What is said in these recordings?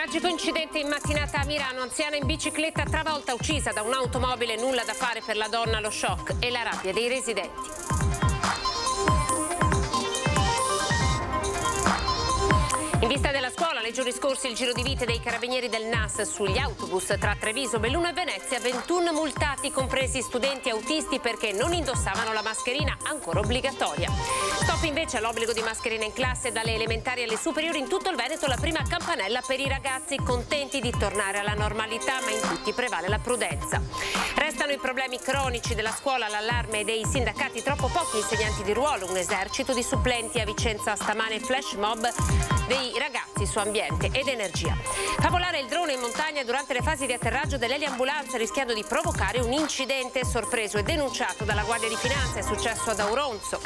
Tragico incidente in mattinata a Milano, anziana in bicicletta travolta, uccisa da un'automobile, nulla da fare per la donna, lo shock e la rabbia dei residenti. In vista della scuola, nei giorni scorsi il giro di vite dei carabinieri del NAS sugli autobus tra Treviso, Belluno e Venezia, 21 multati, compresi studenti autisti perché non indossavano la mascherina, ancora obbligatoria. Stop invece all'obbligo di mascherina in classe dalle elementari alle superiori. In tutto il Veneto la prima campanella per i ragazzi, contenti di tornare alla normalità, ma in tutti prevale la prudenza. Restano i problemi cronici della scuola, l'allarme dei sindacati, troppo pochi insegnanti di ruolo, un esercito di supplenti. A Vicenza stamane flash mob dei ragazzi su ambiente ed energia. Fa volare il drone in montagna durante le fasi di atterraggio dell'eliambulanza, rischiando di provocare un incidente. Sorpreso e denunciato dalla Guardia di Finanza, è successo ad Auronzo.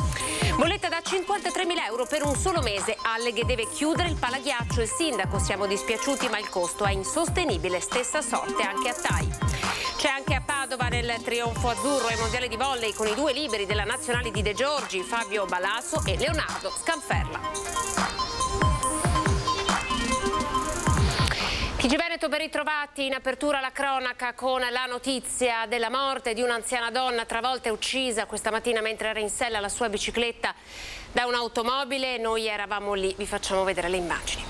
Bolletta da 53.000 euro per un solo mese. Alleghe deve chiudere il palaghiaccio. Il sindaco: siamo dispiaciuti ma il costo è insostenibile. Stessa sorte anche a Tai. C'è anche a Padova nel trionfo azzurro ai mondiali di volley con i due liberi della nazionale di De Giorgi, Fabio Balaso e Leonardo Scanferla. TG Veneto, ben ritrovati. In apertura la cronaca con la notizia della morte di un'anziana donna travolta e uccisa questa mattina mentre era in sella alla sua bicicletta da un'automobile. Noi eravamo lì, vi facciamo vedere le immagini.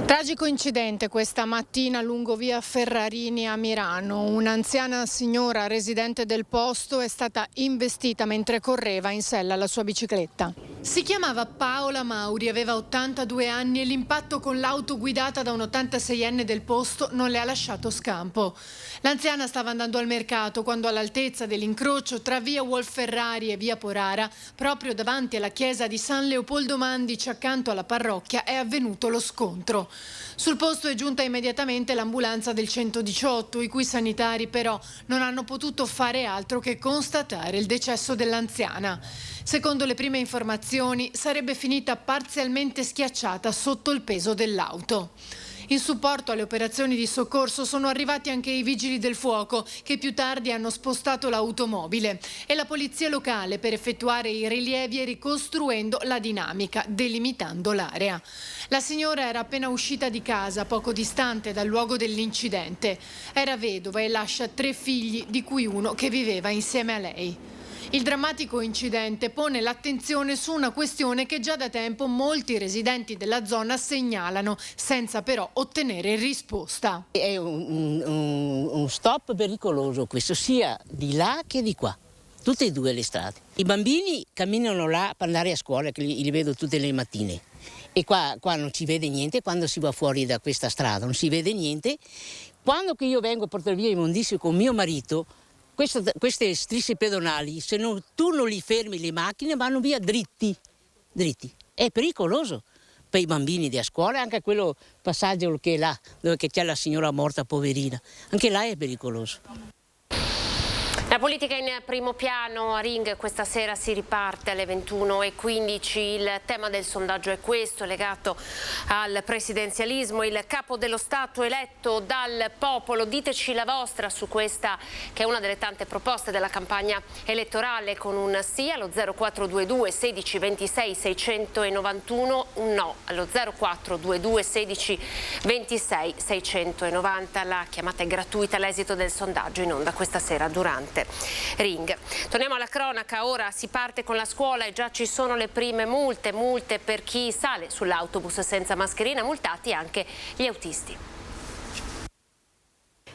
Tragico incidente questa mattina lungo via Ferrarini a Milano. Un'anziana signora residente del posto è stata investita mentre correva in sella alla sua bicicletta. Si chiamava Paola Mauri, aveva 82 anni e l'impatto con l'auto guidata da un 86enne del posto non le ha lasciato scampo. L'anziana stava andando al mercato quando, all'altezza dell'incrocio tra via Wolferrari e via Porara, proprio davanti alla chiesa di San Leopoldo Mandici accanto alla parrocchia, è avvenuto lo scontro. Sul posto è giunta immediatamente l'ambulanza del 118, i cui sanitari però non hanno potuto fare altro che constatare il decesso dell'anziana. Secondo le prime informazioni, sarebbe finita parzialmente schiacciata sotto il peso dell'auto. In supporto alle operazioni di soccorso sono arrivati anche i vigili del fuoco, che più tardi hanno spostato l'automobile, e la polizia locale per effettuare i rilievi e ricostruendo la dinamica, delimitando l'area. La signora era appena uscita di casa, poco distante dal luogo dell'incidente. Era vedova e lascia 3 figli, di cui uno che viveva insieme a lei. Il drammatico incidente pone l'attenzione su una questione che già da tempo molti residenti della zona segnalano, senza però ottenere risposta. È un stop pericoloso questo, sia di là che di qua, tutte e due le strade. I bambini camminano là per andare a scuola, che li vedo tutte le mattine. E qua non si vede niente, quando si va fuori da questa strada non si vede niente. Quando che io vengo a portare via immondizia con mio marito, queste strisce pedonali, se tu non li fermi le macchine vanno via dritti. È pericoloso per i bambini di scuola, anche quello passaggio che è là, dove c'è la signora morta poverina, anche là è pericoloso. La politica in primo piano a Ring. Questa sera si riparte alle 21:15. Il tema del sondaggio è questo, legato al presidenzialismo. Il capo dello Stato eletto dal popolo. Diteci la vostra su questa, che è una delle tante proposte della campagna elettorale, con un sì allo 0422 16 26 691, un no allo 0422 16 26 690. La chiamata è gratuita. L'esito del sondaggio in onda questa sera durante Ring. Torniamo alla cronaca, ora si parte con la scuola e già ci sono le prime multe per chi sale sull'autobus senza mascherina, multati anche gli autisti.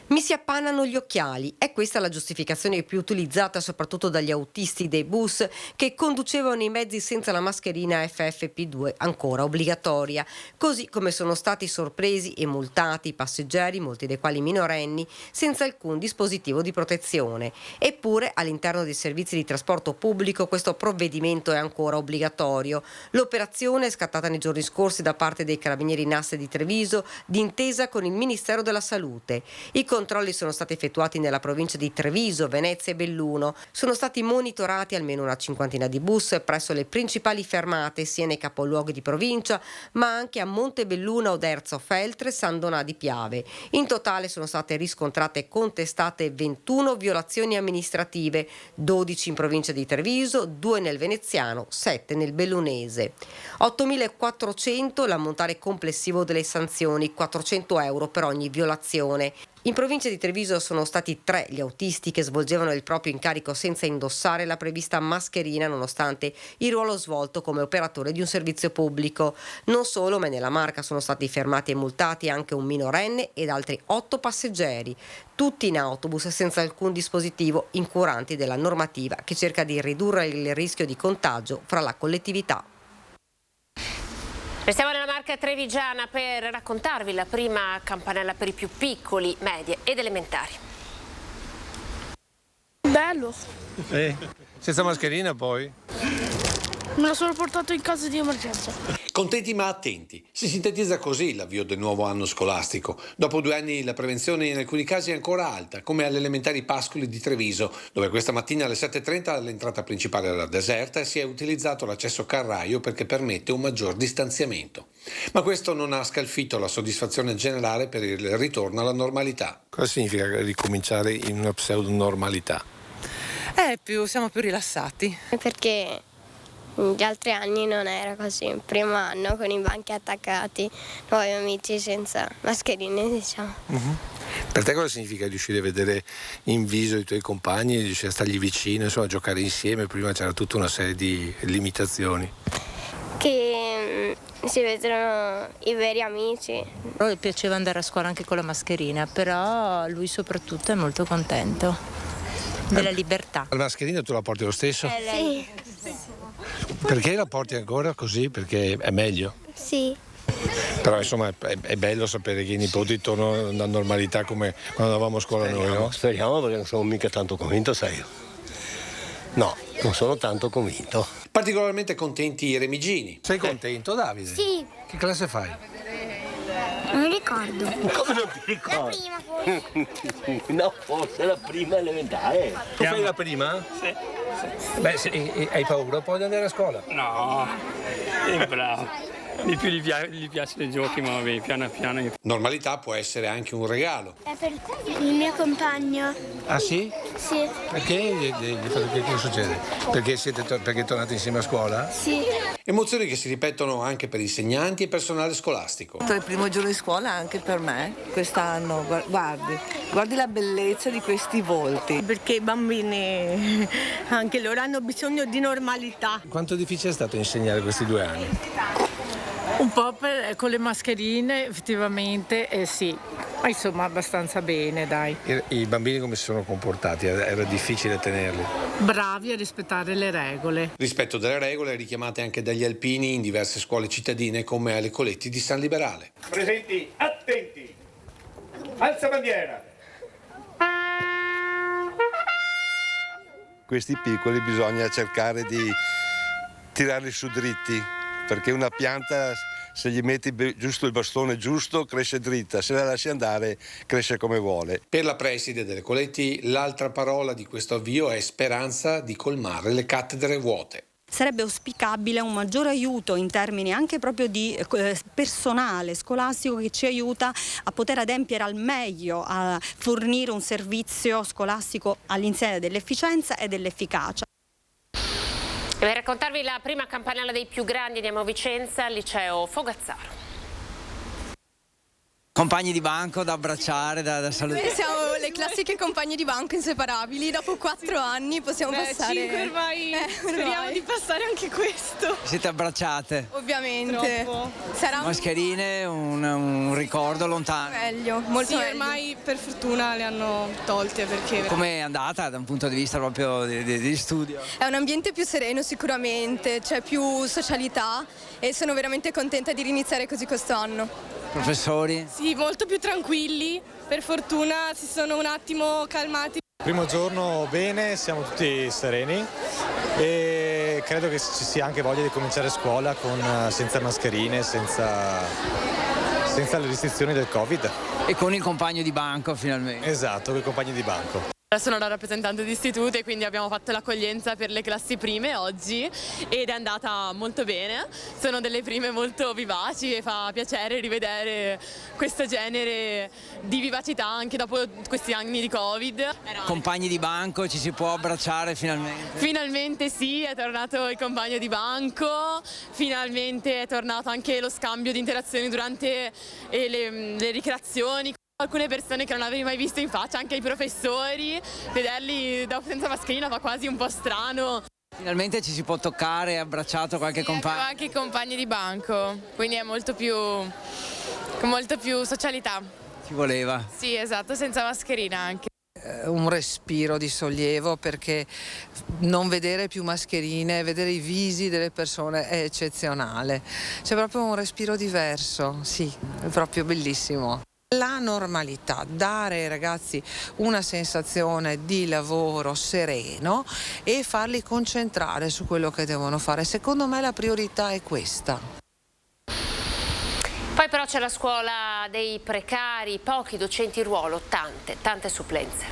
Mi si appannano gli occhiali. È questa la giustificazione più utilizzata soprattutto dagli autisti dei bus che conducevano i mezzi senza la mascherina FFP2 ancora obbligatoria, così come sono stati sorpresi e multati i passeggeri, molti dei quali minorenni, senza alcun dispositivo di protezione. Eppure all'interno dei servizi di trasporto pubblico questo provvedimento è ancora obbligatorio. L'operazione è scattata nei giorni scorsi da parte dei carabinieri NAS di Treviso, d'intesa con il Ministero della Salute. I controlli sono stati effettuati nella provincia di Treviso, Venezia e Belluno. Sono stati monitorati almeno una cinquantina di bus presso le principali fermate, sia nei capoluoghi di provincia, ma anche a Montebelluna, Oderzo, Feltre, San Donà di Piave. In totale sono state riscontrate e contestate 21 violazioni amministrative, 12 in provincia di Treviso, 2 nel veneziano, 7 nel bellunese. 8.400 l'ammontare complessivo delle sanzioni, 400 euro per ogni violazione. In provincia di Treviso sono stati 3 gli autisti che svolgevano il proprio incarico senza indossare la prevista mascherina, nonostante il ruolo svolto come operatore di un servizio pubblico. Non solo, ma nella Marca sono stati fermati e multati anche un minorenne ed altri 8 passeggeri, tutti in autobus senza alcun dispositivo, incuranti della normativa che cerca di ridurre il rischio di contagio fra la collettività. Restiamo nella Marca trevigiana per raccontarvi la prima campanella per i più piccoli, medie ed elementari. Bello. Senza mascherina poi? Me lo sono portato in caso di emergenza. Contenti ma attenti. Si sintetizza così l'avvio del nuovo anno scolastico. Dopo 2 anni la prevenzione in alcuni casi è ancora alta, come alle elementari Pascoli di Treviso, dove questa mattina alle 7:30 l'entrata principale era deserta e si è utilizzato l'accesso carraio perché permette un maggior distanziamento. Ma questo non ha scalfito la soddisfazione generale per il ritorno alla normalità. Cosa significa ricominciare in una pseudo-normalità? Siamo più rilassati. Perché gli altri anni non era così, il primo anno con i banchi attaccati, nuovi amici senza mascherine, diciamo. Per te cosa significa riuscire a vedere in viso i tuoi compagni, riuscire a stargli vicino, insomma, a giocare insieme? Prima c'era tutta una serie di limitazioni. Che si vedono i veri amici. A lui piaceva andare a scuola anche con la mascherina, però lui soprattutto è molto contento della libertà. La mascherina tu la porti lo stesso? Sì. Perché la porti ancora così? Perché è meglio? Sì. Però insomma è bello sapere che i nipoti tornano alla normalità come quando andavamo a scuola noi, no? Speriamo, perché non sono mica tanto convinto, sai. No, non sono tanto convinto. Particolarmente contenti i remigini. Sei contento, Davide? Sì. Che classe fai? Non mi ricordo. Come non ti ricordi? La prima forse. No, forse la prima elementare. Tu fai la prima? Sì. Beh, hai paura poi di andare a scuola? No, è bravo. Di più gli piacciono i giochi, ma vabbè, piano piano. Normalità può essere anche un regalo. È per il mio compagno. Ah sì? Sì. Perché? Che succede? Perché tornate insieme a scuola? Sì. Emozioni che si ripetono anche per insegnanti e personale scolastico. Il primo giorno di scuola anche per me, quest'anno, guardi la bellezza di questi volti. Perché i bambini, anche loro, hanno bisogno di normalità. Quanto difficile è stato insegnare questi 2 anni? Un po' con le mascherine effettivamente sì, ma insomma abbastanza bene, dai. I bambini come si sono comportati? Era difficile tenerli? Bravi a rispettare le regole. Rispetto delle regole richiamate anche dagli alpini in diverse scuole cittadine come alle Coletti di San Liberale. Presenti, attenti! Alza bandiera! Questi piccoli bisogna cercare di tirarli su dritti, perché una pianta, se gli metti giusto il bastone giusto, cresce dritta, se la lasci andare cresce come vuole. Per la preside delle Coletti l'altra parola di questo avvio è speranza di colmare le cattedre vuote. Sarebbe auspicabile un maggiore aiuto in termini anche proprio di personale scolastico che ci aiuta a poter adempiere al meglio a fornire un servizio scolastico all'insegna dell'efficienza e dell'efficacia. E per raccontarvi la prima campanella dei più grandi andiamo a Vicenza, al liceo Fogazzaro. Compagni di banco da abbracciare, da salutare. Noi siamo le classiche compagne di banco inseparabili. Dopo 4 anni possiamo passare. 5 ormai. Speriamo di passare anche questo. Siete abbracciate? Ovviamente. Sarà mascherine, un ricordo lontano. Meglio, molto meglio. Ormai per fortuna le hanno tolte perché. Com'è andata da un punto di vista proprio di studio? È un ambiente più sereno sicuramente, c'è più socialità e sono veramente contenta di riniziare così quest'anno. Professori? Sì, molto più tranquilli, per fortuna si sono un attimo calmati. Primo giorno bene, siamo tutti sereni e credo che ci sia anche voglia di cominciare scuola senza mascherine, senza senza le restrizioni del Covid. E con il compagno di banco finalmente. Esatto, con i compagni di banco. Sono la rappresentante di istituto e quindi abbiamo fatto l'accoglienza per le classi prime oggi ed è andata molto bene. Sono delle prime molto vivaci e fa piacere rivedere questo genere di vivacità anche dopo questi anni di Covid. Compagni di banco, ci si può abbracciare finalmente? Finalmente sì, è tornato il compagno di banco, finalmente è tornato anche lo scambio di interazioni durante le ricreazioni. Alcune persone che non avevi mai visto in faccia, anche i professori, vederli senza mascherina fa quasi un po' strano. Finalmente ci si può toccare, abbracciato qualche compagno. Anche i compagni di banco, quindi è molto più socialità. Ci voleva. Sì, esatto, senza mascherina anche. Un respiro di sollievo, perché non vedere più mascherine, vedere i visi delle persone è eccezionale. C'è proprio un respiro diverso, sì, è proprio bellissimo. La normalità, dare ai ragazzi una sensazione di lavoro sereno e farli concentrare su quello che devono fare. Secondo me la priorità è questa. Poi però c'è la scuola dei precari, pochi docenti in ruolo, tante supplenze.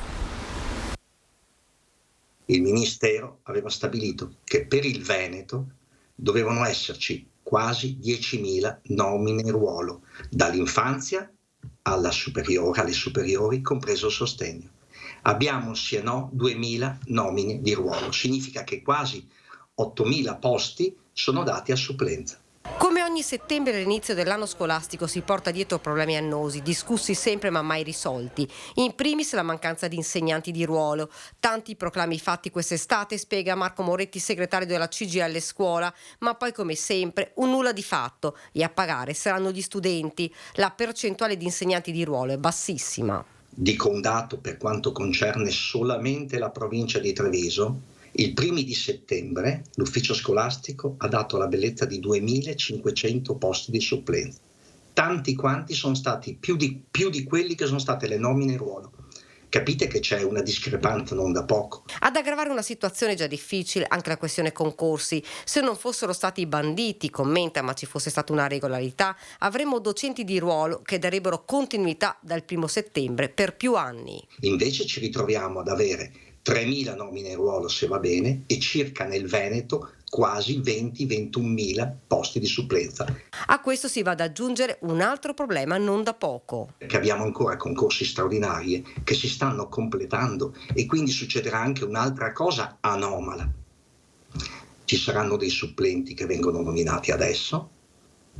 Il Ministero aveva stabilito che per il Veneto dovevano esserci quasi 10.000 nomine in ruolo, dall'infanzia alle superiori, compreso il sostegno. Abbiamo sì e no 2.000 nomine di ruolo, significa che quasi 8.000 posti sono dati a supplenza. Come ogni settembre all'inizio dell'anno scolastico si porta dietro problemi annosi, discussi sempre ma mai risolti. In primis la mancanza di insegnanti di ruolo. Tanti proclami fatti quest'estate, spiega Marco Moretti, segretario della CGIL Scuola, ma poi come sempre un nulla di fatto e a pagare saranno gli studenti. La percentuale di insegnanti di ruolo è bassissima. Dico un dato per quanto concerne solamente la provincia di Treviso. Il 1° di settembre l'ufficio scolastico ha dato la bellezza di 2.500 posti di supplenza, tanti quanti sono stati più di quelli che sono state le nomine in ruolo. Capite che c'è una discrepanza non da poco. Ad aggravare una situazione già difficile anche la questione concorsi. Se non fossero stati banditi, commenta, ma ci fosse stata una regolarità, avremmo docenti di ruolo che darebbero continuità dal 1° settembre per più anni. Invece ci ritroviamo ad avere 3.000 nomine in ruolo se va bene e circa nel Veneto quasi 20-21.000 posti di supplenza. A questo si va ad aggiungere un altro problema non da poco. Perché abbiamo ancora concorsi straordinari che si stanno completando e quindi succederà anche un'altra cosa anomala. Ci saranno dei supplenti che vengono nominati adesso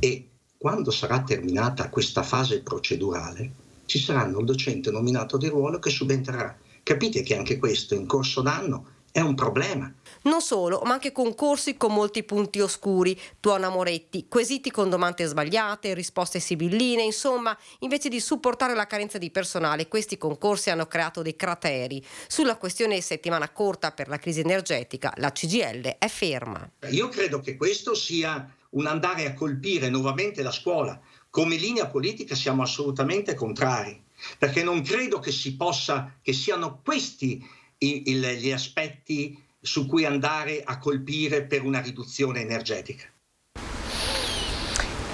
e quando sarà terminata questa fase procedurale ci saranno il docente nominato di ruolo che subentrerà. Capite che anche questo in corso d'anno è un problema. Non solo, ma anche concorsi con molti punti oscuri, tuona Moretti, quesiti con domande sbagliate, risposte sibilline, insomma, invece di supportare la carenza di personale, questi concorsi hanno creato dei crateri. Sulla questione settimana corta per la crisi energetica, la CGIL è ferma. Io credo che questo sia un andare a colpire nuovamente la scuola. Come linea politica siamo assolutamente contrari. Perché non credo che siano questi gli aspetti su cui andare a colpire per una riduzione energetica.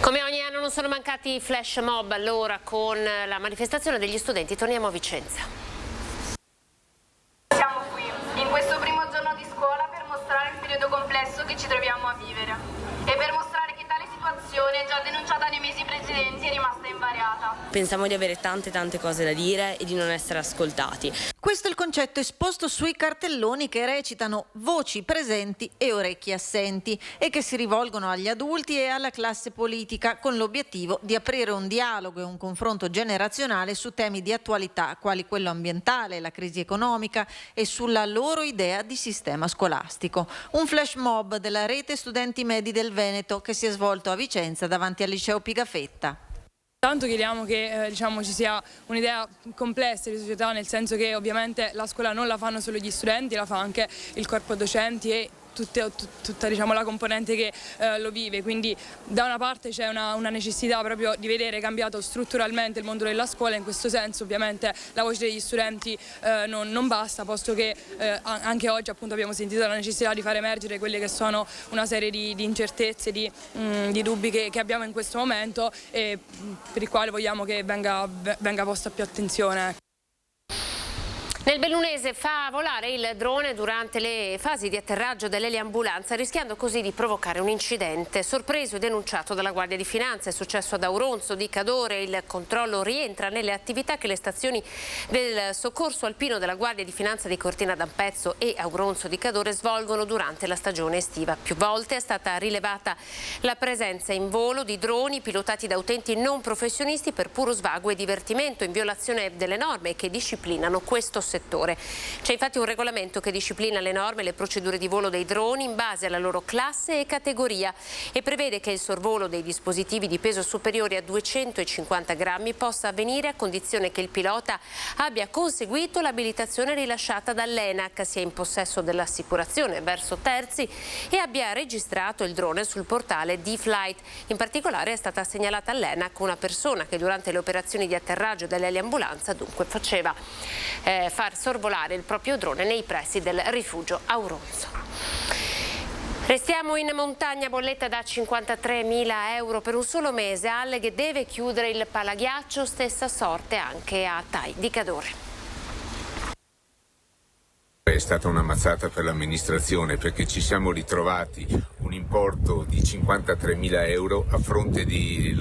Come ogni anno non sono mancati i flash mob, allora con la manifestazione degli studenti torniamo a Vicenza. Siamo qui, in questo primo giorno di scuola, per mostrare il periodo complesso che ci troviamo a vivere e per mostrare che tale situazione, già denunciata nei mesi precedenti, è rimasta invariata. Pensiamo di avere tante cose da dire e di non essere ascoltati. Questo è il concetto esposto sui cartelloni che recitano voci presenti e orecchie assenti e che si rivolgono agli adulti e alla classe politica con l'obiettivo di aprire un dialogo e un confronto generazionale su temi di attualità quali quello ambientale, la crisi economica e sulla loro idea di sistema scolastico. Un flash mob della rete studenti medi del Veneto che si è svolto a Vicenza davanti al liceo Pigafetta. Tanto chiediamo che ci sia un'idea complessa di società, nel senso che ovviamente la scuola non la fanno solo gli studenti, la fa anche il corpo docenti e tutta diciamo, la componente che lo vive, quindi da una parte c'è una necessità proprio di vedere cambiato strutturalmente il mondo della scuola. In questo senso ovviamente la voce degli studenti non basta, posto che anche oggi appunto abbiamo sentito la necessità di far emergere quelle che sono una serie di incertezze, di dubbi che abbiamo in questo momento e per il quale vogliamo che venga posta più attenzione. Nel bellunese fa volare il drone durante le fasi di atterraggio dell'eliambulanza, rischiando così di provocare un incidente. Sorpreso e denunciato dalla Guardia di Finanza, è successo ad Auronzo di Cadore. Il controllo rientra nelle attività che le stazioni del soccorso alpino della Guardia di Finanza di Cortina d'Ampezzo e Auronzo di Cadore svolgono durante la stagione estiva. Più volte è stata rilevata la presenza in volo di droni pilotati da utenti non professionisti per puro svago e divertimento, in violazione delle norme che disciplinano questo settore. C'è infatti un regolamento che disciplina le norme e le procedure di volo dei droni in base alla loro classe e categoria e prevede che il sorvolo dei dispositivi di peso superiore a 250 grammi possa avvenire a condizione che il pilota abbia conseguito l'abilitazione rilasciata dall'ENAC, sia in possesso dell'assicurazione verso terzi e abbia registrato il drone sul portale D-Flight. In particolare è stata segnalata all'ENAC una persona che durante le operazioni di atterraggio dell'eliambulanza dunque faceva far sorvolare il proprio drone nei pressi del rifugio Auronzo. Restiamo in montagna, bolletta da 53.000 euro per un solo mese. Alleghe deve chiudere il palaghiaccio, stessa sorte anche a Tai di Cadore. È stata una mazzata per l'amministrazione perché ci siamo ritrovati un importo di 53.000 euro a fronte di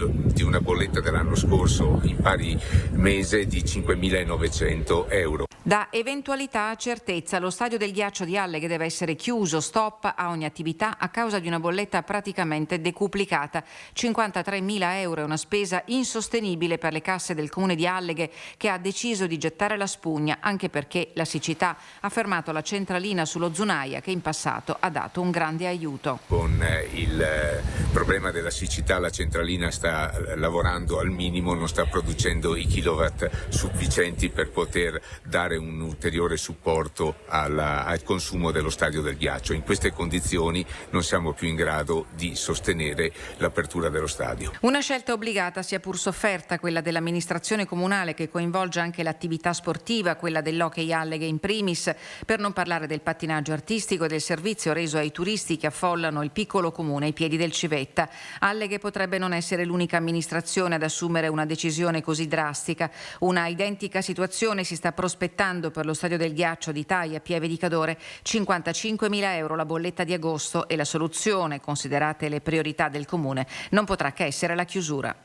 una bolletta dell'anno scorso in pari mese di 5.900 euro. Da eventualità a certezza, lo stadio del ghiaccio di Alleghe deve essere chiuso, stop a ogni attività a causa di una bolletta praticamente decuplicata. 53.000 euro è una spesa insostenibile per le casse del comune di Alleghe, che ha deciso di gettare la spugna, anche perché la siccità ha fermato la centralina sullo Zunaia, che in passato ha dato un grande aiuto. Con il problema della siccità la centralina sta lavorando al minimo, non sta producendo i kilowatt sufficienti per poter dare un ulteriore supporto al consumo dello stadio del ghiaccio. In queste condizioni non siamo più in grado di sostenere l'apertura dello stadio. Una scelta obbligata, sia pur sofferta, quella dell'amministrazione comunale, che coinvolge anche l'attività sportiva, quella dell'hockey Alleghe in primis, per non parlare del pattinaggio artistico e del servizio reso ai turisti che affollano il piccolo comune ai piedi del Civetta. Alleghe potrebbe non essere l'unica amministrazione ad assumere una decisione così drastica. Una identica situazione si sta prospettando per lo stadio del ghiaccio di Tai a Pieve di Cadore. 55.000 euro la bolletta di agosto e la soluzione, considerate le priorità del comune, non potrà che essere la chiusura.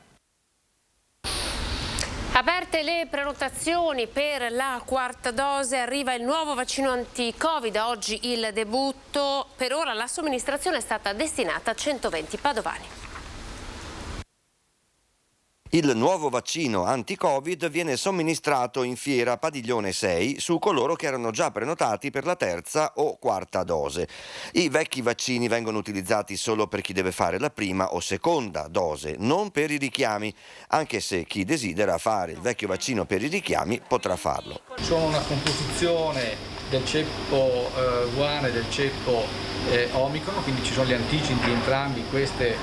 Aperte le prenotazioni per la quarta dose, arriva il nuovo vaccino anti-Covid, oggi il debutto. Per ora la somministrazione è stata destinata a 120 padovani. Il nuovo vaccino anti-Covid viene somministrato in fiera Padiglione 6 su coloro che erano già prenotati per la terza o quarta dose. I vecchi vaccini vengono utilizzati solo per chi deve fare la prima o seconda dose, non per i richiami, anche se chi desidera fare il vecchio vaccino per i richiami potrà farlo. Sono una composizione del ceppo Wuhan e del ceppo Omicron, quindi ci sono gli antigeni di entrambi queste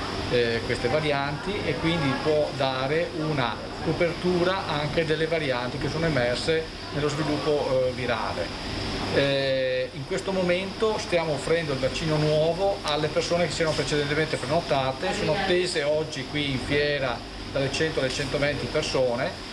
varianti e quindi può dare una copertura anche delle varianti che sono emerse nello sviluppo virale. In questo momento stiamo offrendo il vaccino nuovo alle persone che si erano precedentemente prenotate, sono attese oggi qui in fiera dalle 100 alle 120 persone.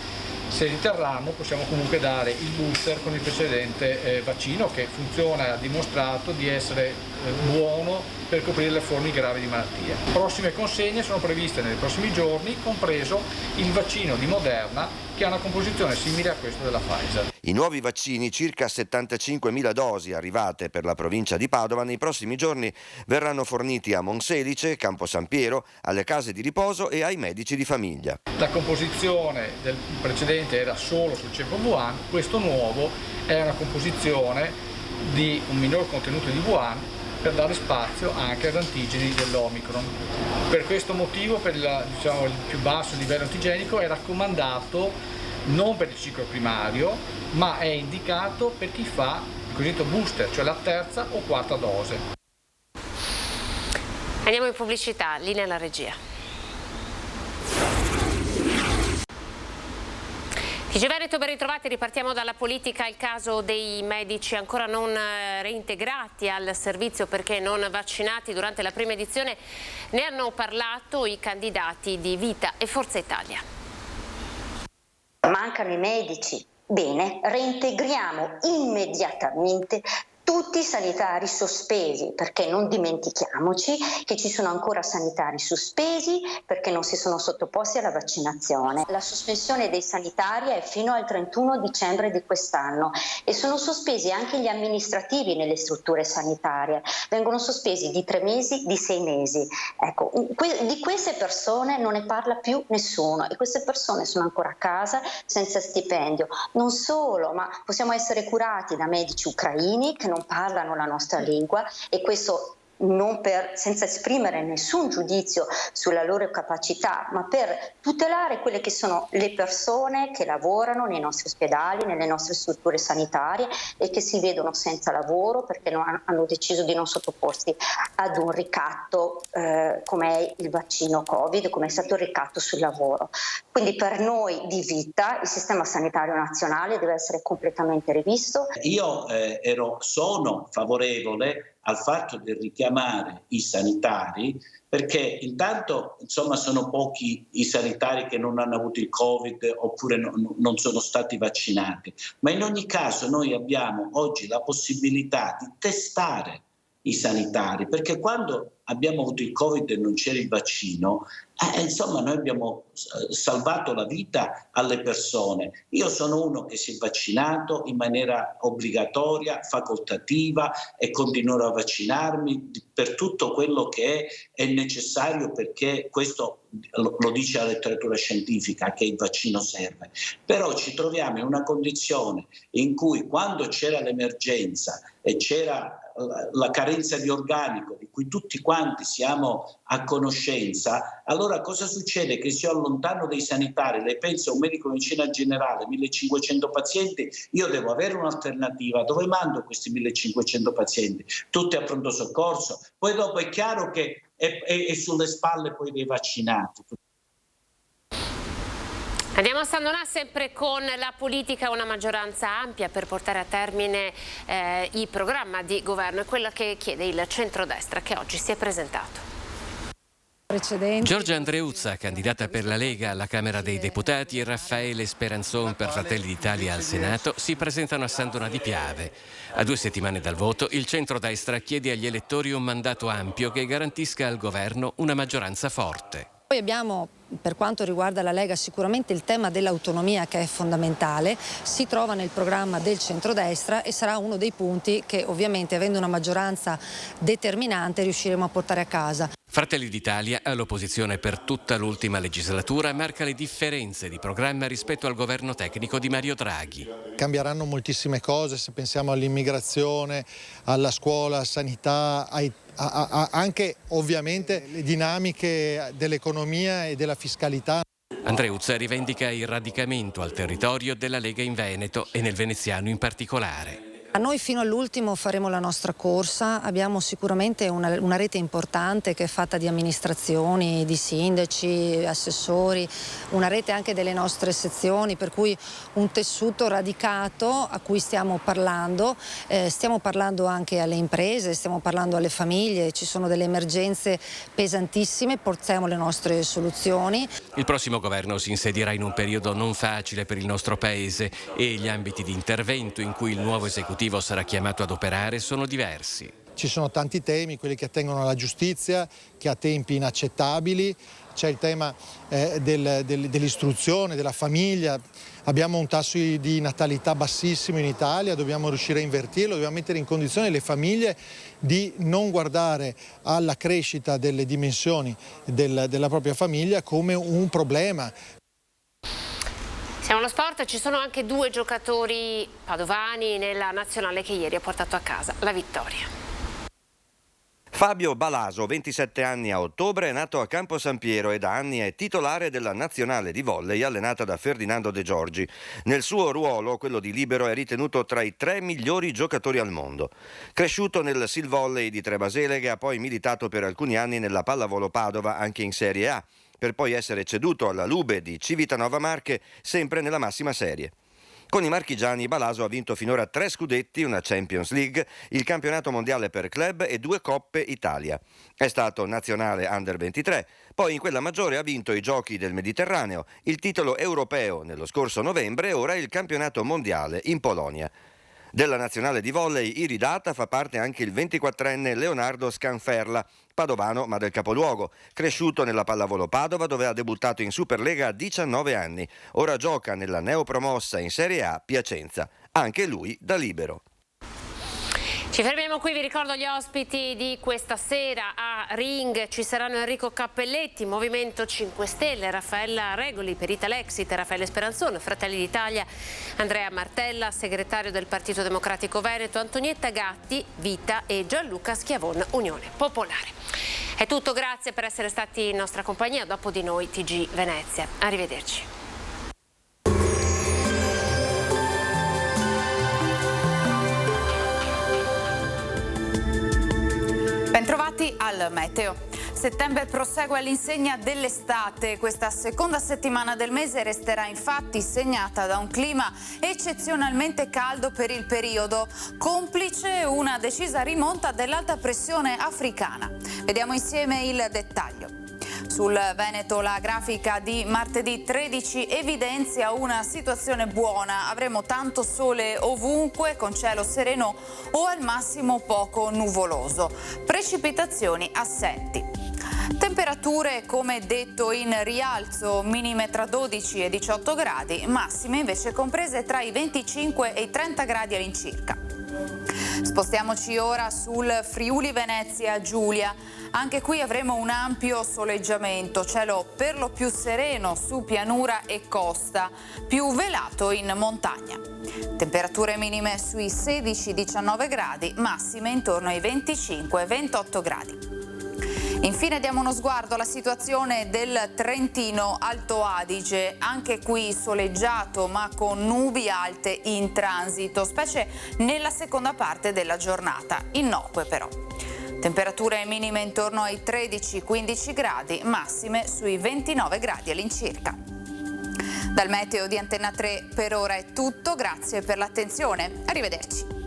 Se riterranno possiamo comunque dare il booster con il precedente vaccino, che funziona, ha dimostrato di essere buono per coprire le forme gravi di malattia. Prossime consegne sono previste nei prossimi giorni, compreso il vaccino di Moderna, che ha una composizione simile a questa della Pfizer. I nuovi vaccini, circa 75.000 dosi arrivate per la provincia di Padova, nei prossimi giorni verranno forniti a Monselice, Campo San Piero, alle case di riposo e ai medici di famiglia. La composizione del precedente era solo sul ceppo Wuhan, questo nuovo è una composizione di un minor contenuto di Wuhan per dare spazio anche ad antigeni dell'Omicron. Per questo motivo, per il più basso livello antigenico, è raccomandato non per il ciclo primario, ma è indicato per chi fa il cosiddetto booster, cioè la terza o quarta dose. Andiamo in pubblicità, linea alla regia. TG Veneto, ben ritrovati, ripartiamo dalla politica. Il caso dei medici ancora non reintegrati al servizio perché non vaccinati durante la prima edizione. Ne hanno parlato i candidati di Vita e Forza Italia. Mancano i medici. Bene, reintegriamo immediatamente tutti i sanitari sospesi, perché non dimentichiamoci che ci sono ancora sanitari sospesi perché non si sono sottoposti alla vaccinazione. La sospensione dei sanitari è fino al 31 dicembre di quest'anno e sono sospesi anche gli amministrativi nelle strutture sanitarie. Vengono sospesi di 3 mesi, di 6 mesi. Ecco, di queste persone non ne parla più nessuno e queste persone sono ancora a casa senza stipendio. Non solo, ma possiamo essere curati da medici ucraini che non parlano la nostra lingua e questo senza esprimere nessun giudizio sulla loro capacità, ma per tutelare quelle che sono le persone che lavorano nei nostri ospedali, nelle nostre strutture sanitarie e che si vedono senza lavoro perché hanno deciso di non sottoporsi ad un ricatto come è il vaccino Covid, come è stato il ricatto sul lavoro. Quindi per noi di Vita il sistema sanitario nazionale deve essere completamente rivisto. Io sono favorevole al fatto di richiamare i sanitari perché intanto sono pochi i sanitari che non hanno avuto il Covid oppure non sono stati vaccinati, ma in ogni caso noi abbiamo oggi la possibilità di testare i sanitari, perché quando abbiamo avuto il Covid e non c'era il vaccino, noi abbiamo salvato la vita alle persone. Io sono uno che si è vaccinato in maniera obbligatoria, facoltativa e continuerò a vaccinarmi per tutto quello che è necessario, perché questo lo dice la letteratura scientifica che il vaccino serve. Però ci troviamo in una condizione in cui quando c'era l'emergenza e c'era la carenza di organico di cui tutti quanti siamo a conoscenza, allora cosa succede? Che se io allontano dei sanitari, lei pensa a un medico di medicina generale, 1500 pazienti, io devo avere un'alternativa, dove mando questi 1500 pazienti? Tutti a pronto soccorso, poi dopo è chiaro che è sulle spalle poi dei vaccinati. Andiamo a San Donà sempre con la politica, una maggioranza ampia per portare a termine il programma di governo, è quella che chiede il centrodestra che oggi si è presentato. Giorgia Andreuzza, candidata per la Lega alla Camera dei Deputati, e Raffaele Speranzon per Fratelli d'Italia al Senato si presentano a San Donà di Piave. A 2 settimane dal voto, il centrodestra chiede agli elettori un mandato ampio che garantisca al governo una maggioranza forte. Poi abbiamo, per quanto riguarda la Lega, sicuramente il tema dell'autonomia che è fondamentale, si trova nel programma del centrodestra e sarà uno dei punti che ovviamente, avendo una maggioranza determinante, riusciremo a portare a casa. Fratelli d'Italia, all'opposizione per tutta l'ultima legislatura, marca le differenze di programma rispetto al governo tecnico di Mario Draghi. Cambieranno moltissime cose, se pensiamo all'immigrazione, alla scuola, sanità, anche ovviamente le dinamiche dell'economia e della fiscalità. Andreuzza rivendica il radicamento al territorio della Lega in Veneto e nel veneziano in particolare. A noi fino all'ultimo faremo la nostra corsa, abbiamo sicuramente una rete importante che è fatta di amministrazioni, di sindaci, assessori, una rete anche delle nostre sezioni, per cui un tessuto radicato a cui stiamo parlando anche alle imprese, stiamo parlando alle famiglie, ci sono delle emergenze pesantissime, portiamo le nostre soluzioni. Il prossimo governo si insedierà in un periodo non facile per il nostro Paese e gli ambiti di intervento in cui il nuovo esecutivo sarà chiamato ad operare sono diversi. Ci sono tanti temi, quelli che attengono alla giustizia, che ha tempi inaccettabili, c'è il tema dell'istruzione, della famiglia, abbiamo un tasso di natalità bassissimo in Italia, dobbiamo riuscire a invertirlo, dobbiamo mettere in condizione le famiglie di non guardare alla crescita delle dimensioni della propria famiglia come un problema. Siamo allo sport, ci sono anche 2 giocatori padovani nella nazionale che ieri ha portato a casa la vittoria. Fabio Balaso, 27 anni a ottobre, è nato a Campo San Piero e da anni è titolare della nazionale di volley allenata da Ferdinando De Giorgi. Nel suo ruolo, quello di libero, è ritenuto tra i 3 migliori giocatori al mondo. Cresciuto nel Sil Volley di Trebaseleghe, ha poi militato per alcuni anni nella Pallavolo Padova, anche in Serie A, per poi essere ceduto alla Lube di Civitanova Marche, sempre nella massima serie. Con i marchigiani Balaso ha vinto finora 3 scudetti, una Champions League, il campionato mondiale per club e 2 Coppe Italia. È stato nazionale Under 23, poi in quella maggiore ha vinto i Giochi del Mediterraneo, il titolo europeo nello scorso novembre e ora il campionato mondiale in Polonia. Della nazionale di volley iridata fa parte anche il 24enne Leonardo Scanferla, padovano ma del capoluogo, cresciuto nella Pallavolo Padova dove ha debuttato in Superlega a 19 anni. Ora gioca nella neopromossa in Serie A Piacenza, anche lui da libero. Ci fermiamo qui, vi ricordo gli ospiti di questa sera. A Ring ci saranno Enrico Cappelletti, Movimento 5 Stelle, Raffaella Regoli per Italexit, Raffaele Speranzone, Fratelli d'Italia, Andrea Martella, segretario del Partito Democratico Veneto, Antonietta Gatti, Vita e Gianluca Schiavon, Unione Popolare. È tutto, grazie per essere stati in nostra compagnia. Dopo di noi TG Venezia. Arrivederci. Bentrovati al meteo. Settembre prosegue all'insegna dell'estate. Questa seconda settimana del mese resterà infatti segnata da un clima eccezionalmente caldo per il periodo, complice una decisa rimonta dell'alta pressione africana. Vediamo insieme il dettaglio. Sul Veneto la grafica di martedì 13 evidenzia una situazione buona. Avremo tanto sole ovunque con cielo sereno o al massimo poco nuvoloso. Precipitazioni assenti. Temperature, come detto, in rialzo, minime tra 12 e 18 gradi, massime invece comprese tra i 25 e i 30 gradi all'incirca. Spostiamoci ora sul Friuli Venezia Giulia. Anche qui avremo un ampio soleggiamento, cielo per lo più sereno su pianura e costa, più velato in montagna. Temperature minime sui 16-19 gradi, massime intorno ai 25-28 gradi. Infine diamo uno sguardo alla situazione del Trentino Alto Adige, anche qui soleggiato ma con nubi alte in transito, specie nella seconda parte della giornata, innocue però. Temperature minime intorno ai 13-15 gradi, massime sui 29 gradi all'incirca. Dal meteo di Antenna 3 per ora è tutto, grazie per l'attenzione, arrivederci.